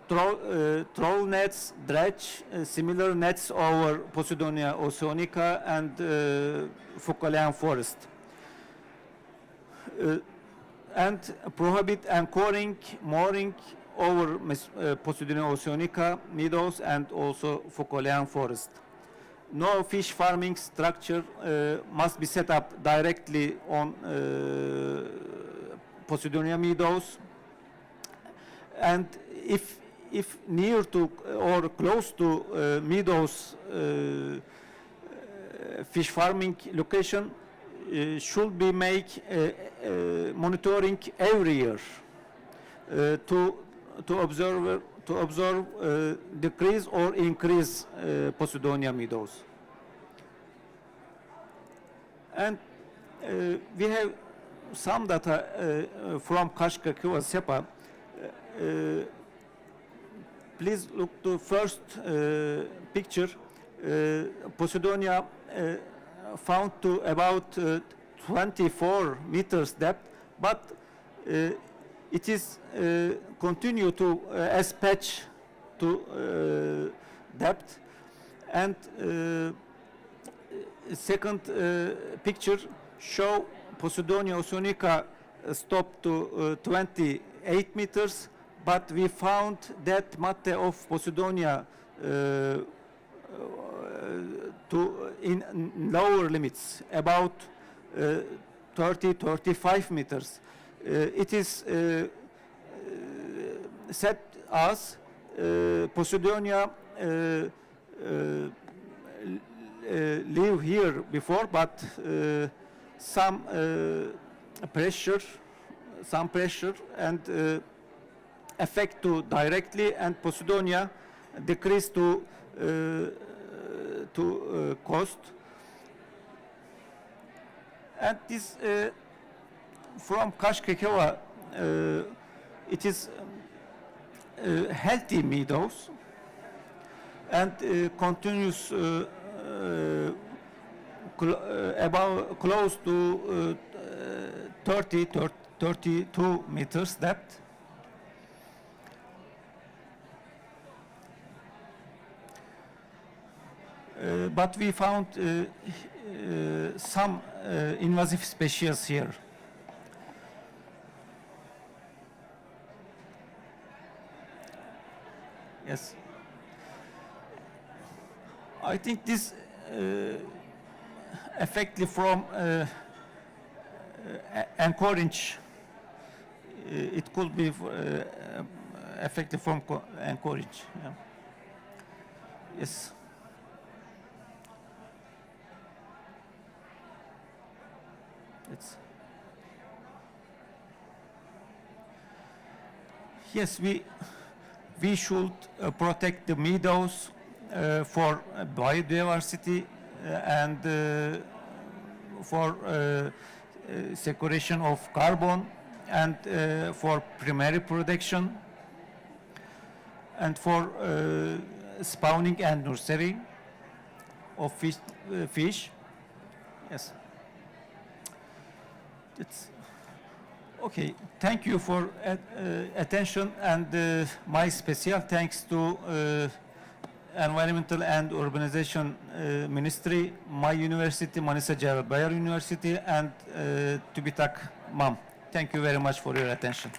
troll nets, dredge, similar nets over Posidonia oceanica and Foucaultian forest. And prohibit anchoring, mooring over Posidonia oceanica meadows and also Foucaultian forest. No fish farming structure must be set up directly on Posidonia meadows, and if near to or close to meadows fish farming location should be make monitoring every year to observe decrease or increase Posidonia meadows. And we have some data from Kashkakova SEPA. Please look to first picture, Posidonia found to about 24 meters depth, but it is continue to as patch to depth. And second picture show Posidonia oceanica stopped to 28 meters, but we found that matte of Posidonia to in lower limits, about 30-35 meters. It is said as Posidonia live here before, but some pressure and affect to directly, and Posidonia decrease to cost. And this from Kashkekeva, it is healthy meadows and continues about close to 32 meters depth. But we found some invasive species here. Yes. I think this effectively from anchorage. It could be effective from anchorage. Yeah. Yes. Yes, we should protect the meadows for biodiversity and for sequestration of carbon and for primary production and for spawning and nursery of fish. Yes. It's okay. Thank you for attention, and my special thanks to Environmental and Urbanization Ministry, my university, Manisa Cevre Bayar University, and TÜBİTAK MAM. Thank you very much for your attention.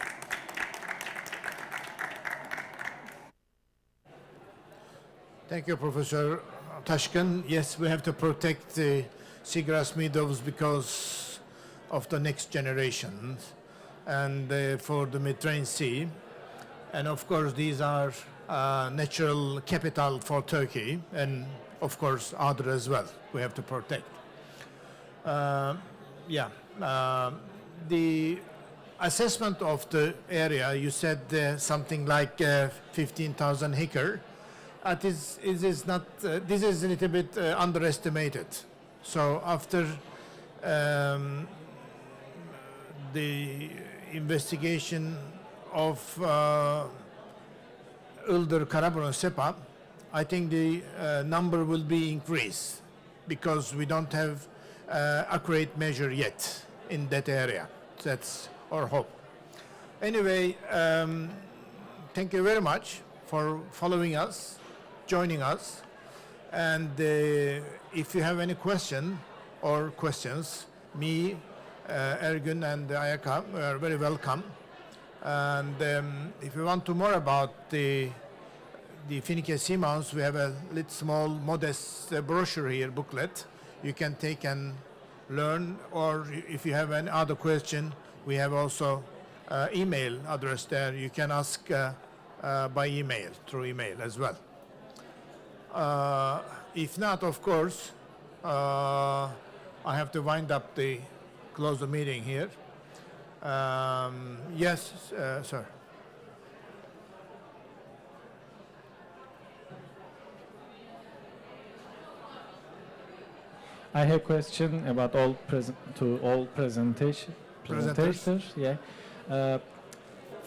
Thank you, Professor Taşkın. Yes, we have to protect the seagrass meadows because of the next generation and for the Mediterranean Sea. And of course, these are natural capital for Turkey and of course other as well we have to protect. The assessment of the area, you said something like 15,000 acres. This is a little bit underestimated. So after the investigation of Ildır, Karaburun, Sepa, I think the number will be increased because we don't have accurate measure yet in that area. That's our hope. Anyway, thank you very much for following us, joining us, and if you have any question or questions, me, Ergün and Ayaka are very welcome. And if you want to more about the Finike Seamounts, we have a little small modest brochure here, booklet. You can take and learn, or if you have any other question, we have also email address there. You can ask by email, through email as well. If not, of course, I have to close the meeting here. Yes, sir. I have a question about all presentators. Yeah,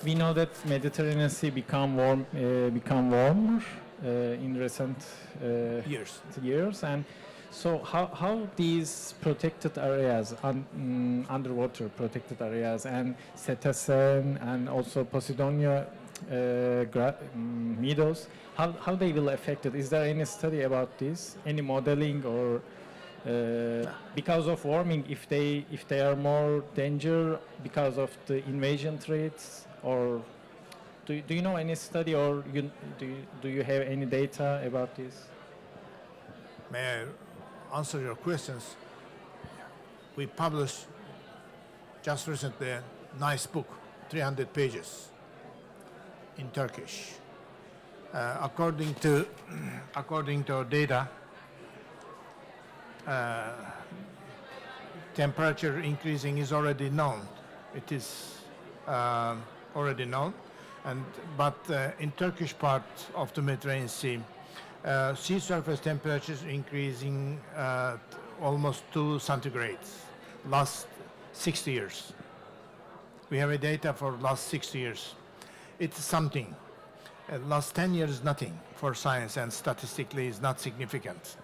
we know that Mediterranean Sea become warmer in recent years. And so how these protected areas, underwater protected areas, and cetacean and also Posidonia meadows, how they will affect it? Is there any study about this? Any modeling or because of warming, if they are more danger because of the invasion threats, or do you know any study, or do you have any data about this? May I answer your questions? We published just recently a nice book, 300 pages in Turkish. According to our data, temperature increasing is already known. It is already known, but in Turkish part of the Mediterranean Sea, sea surface temperatures increasing almost 2 centigrades last 60 years. We have a data for last 60 years. It's something. Last 10 years, nothing for science, and statistically is not significant.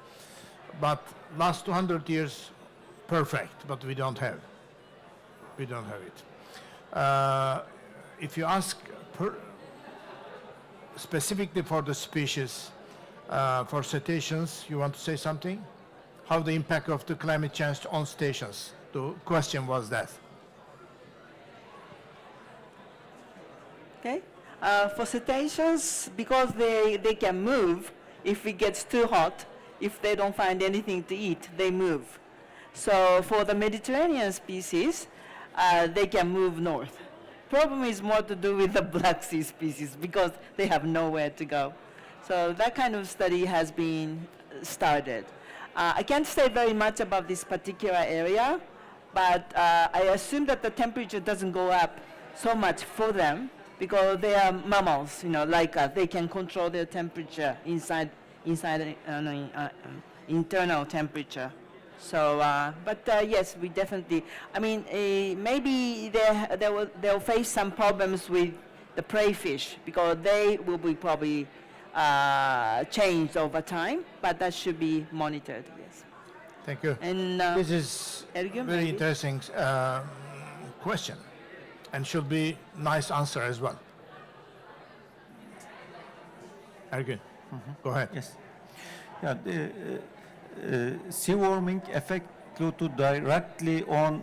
But last 200 years, perfect, but we don't have. We don't have it. If you ask specifically for the species, for cetaceans, you want to say something? How the impact of the climate change on cetaceans? The question was that. Okay. For cetaceans, because they can move, if it gets too hot, if they don't find anything to eat, they move. So for the Mediterranean species, they can move north. Problem is more to do with the Black Sea species because they have nowhere to go. So that kind of study has been started. I can't say very much about this particular area, but I assume that the temperature doesn't go up so much for them because they are mammals, like us. They can control their temperature inside internal temperature. So, yes, we definitely. I mean, maybe they'll face some problems with the prey fish because they will be probably changed over time, but that should be monitored. Yes. Thank you. And This is Ergün, very maybe? interesting question, and should be nice answer as well. Ergün, go ahead. Yes. Yeah, sea warming affect directly on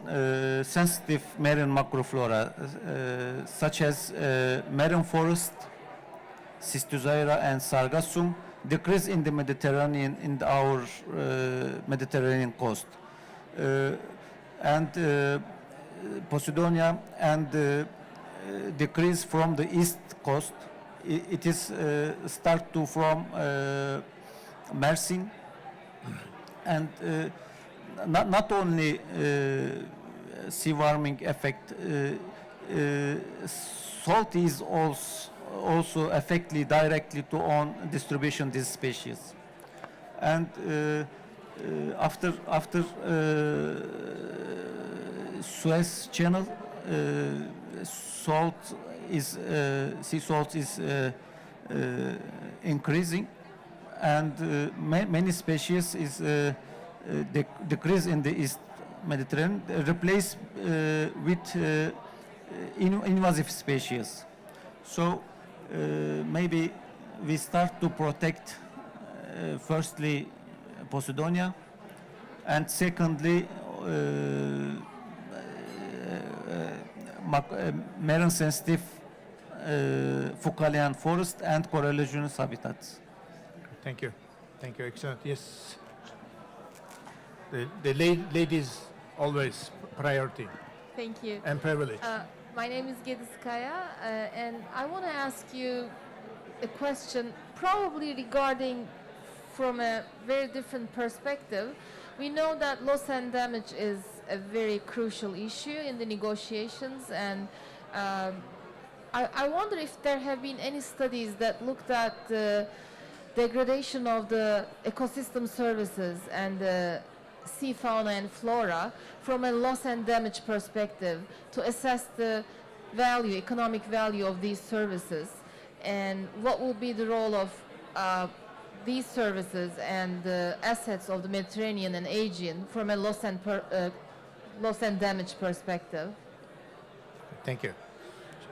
sensitive marine macroflora, such as marine forest, Cystizoira and Sargassum, decrease in the Mediterranean, in our Mediterranean coast, and Posidonia, and decrease from the east coast. It is start to from Mersin, and not only sea warming effect, salt is also affectly directly to on distribution these species. And after Suez Channel, sea salt is increasing, and many species is decrease in the East Mediterranean, replaced with invasive species. So maybe we start to protect firstly Posidonia, and secondly marine sensitive Foucalian forest and coralligenous habitats. Thank you. Thank you. Excellent. Yes. The ladies always priority Thank you. and privilege. My name is Gediskaya, and I want to ask you a question, probably regarding from a very different perspective. We know that loss and damage is a very crucial issue in the negotiations, and I wonder if there have been any studies that looked at the degradation of the ecosystem services and the sea fauna and flora from a loss and damage perspective to assess the value, economic value of these services, and what will be the role of these services and the assets of the Mediterranean and Aegean from a loss and damage perspective? Thank you.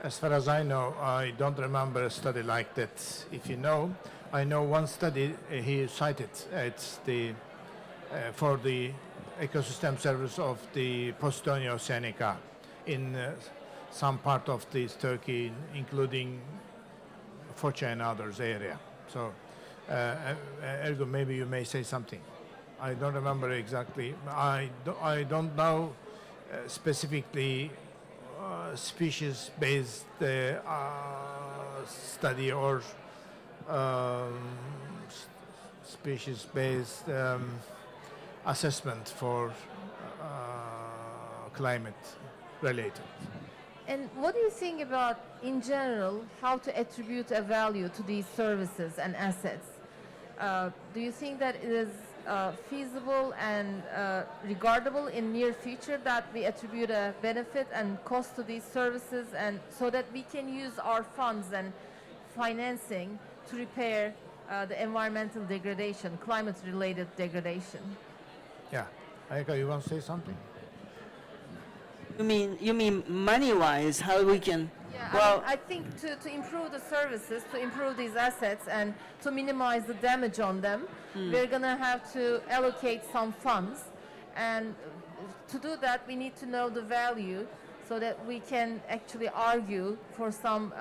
As far as I know, I don't remember a study like that. If you know, I know one study he cited. It's the for the ecosystem service of the Posidonia oceanica in some part of this Turkey, including Foça and others area. So, ergo, maybe you may say something. I don't remember exactly. I don't know specifically species-based study or species-based assessment for climate related. And what do you think about, in general, how to attribute a value to these services and assets? Do you think that it is feasible and regardable in near future that we attribute a benefit and cost to these services, and so that we can use our funds and financing to repair the environmental degradation, climate-related degradation? Yeah. Ayaka, you want to say something? You mean money-wise, how we can? Yeah, Well, I think to improve the services, to improve these assets, and to minimize the damage on them, we're going to have to allocate some funds. And to do that, we need to know the value so that we can actually argue for some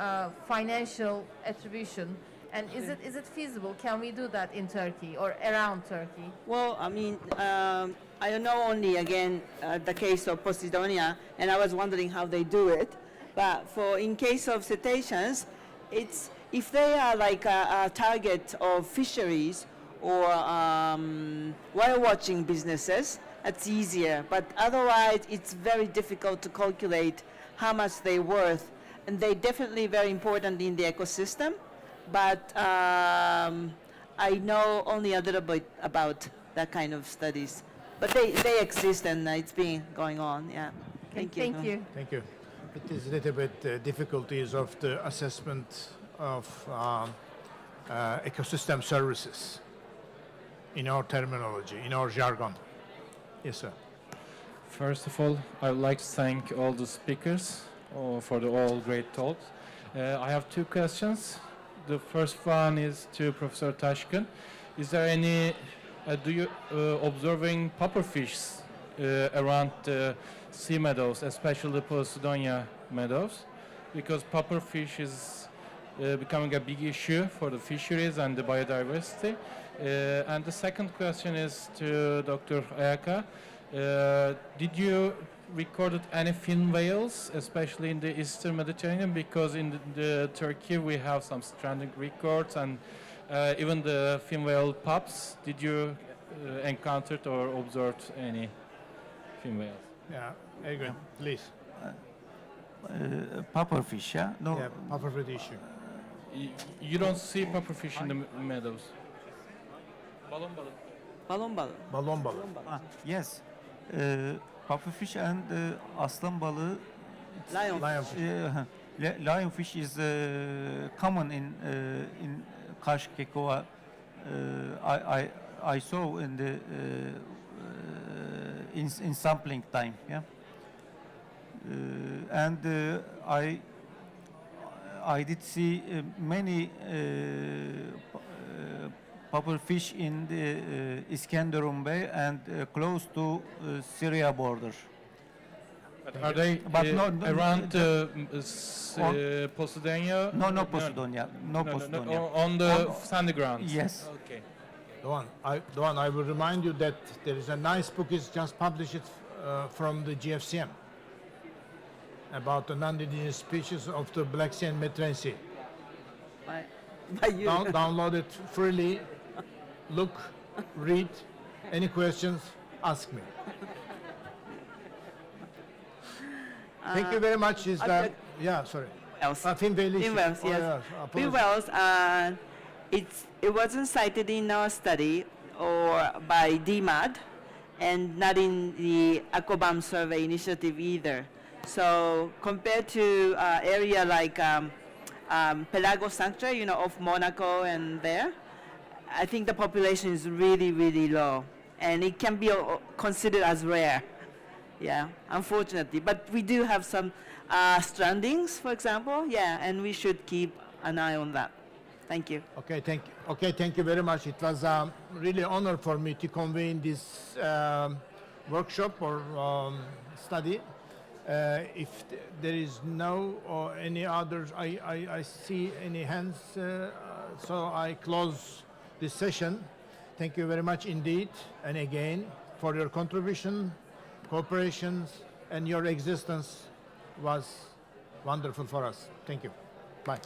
financial attribution. And is it feasible? Can we do that in Turkey or around Turkey? well, I know only again the case of Posidonia, and I was wondering how they do it. But in case of cetaceans, it's if they are like a target of fisheries or whale watching businesses, that's easier. But otherwise, it's very difficult to calculate how much they're worth, and they're definitely very important in the ecosystem. But I know only a little bit about that kind of studies. But they exist, and it's been going on. Yeah. Thank you. Thank you. Thank you. It is a little bit difficulties of the assessment of ecosystem services in our terminology, in our jargon. Yes, sir. First of all, I would like to thank all the speakers for the all great talks. I have two questions. The first one is to Professor Taşkın. Is there any, do you observing pufferfish around the sea meadows, especially the Posidonia meadows? Because pufferfish is becoming a big issue for the fisheries and the biodiversity. And the second question is to Dr. Ayaka. Did you recorded any fin whales, especially in the Eastern Mediterranean? Because in the Turkey we have some stranding records, and even the fin whale pups. Did you encountered or observed any fin whales? Yeah, very good. Please. Pufferfish, yeah? No. Yeah, pufferfish issue. You don't see pufferfish in the meadows. Balon. Balon balığı. Balon balığı. Yes. Pufferfish and aslan balığı. Lion. Lionfish is common in Karşıyaka. I saw in the in sampling time, yeah. And I did see many pufferfish in the Iskenderun Bay and close to Syria border. But are they around Posidonia? No Posidonia. No Posidonia. On the sandy grounds? Yes. Okay. Doğan, I will remind you that there is a nice book is just published from the GFCM about the non-indigenous species of the Black Sea and Mediterranean Sea. By you. Download it freely. Look, read. Any questions? Ask me. Thank you very much. Yeah, sorry. Fin whale issue. Fin whales, Oh, yes. yeah, Fin whales, it wasn't cited in our study or by DMAD, and not in the ACOBAM survey initiative either. So compared to area like Pelagos Sanctuary, off Monaco and there, I think the population is really, really low, and it can be considered as rare. Yeah, unfortunately. But we do have some strandings, for example. Yeah, and we should keep an eye on that. Thank you. Okay, thank you. Okay, thank you very much. It was really honor for me to convene this workshop or study. If there is no or any others, I see any hands, so I close this session. Thank you very much indeed, and again, for your contribution, cooperations, and your existence was wonderful for us. Thank you. Bye.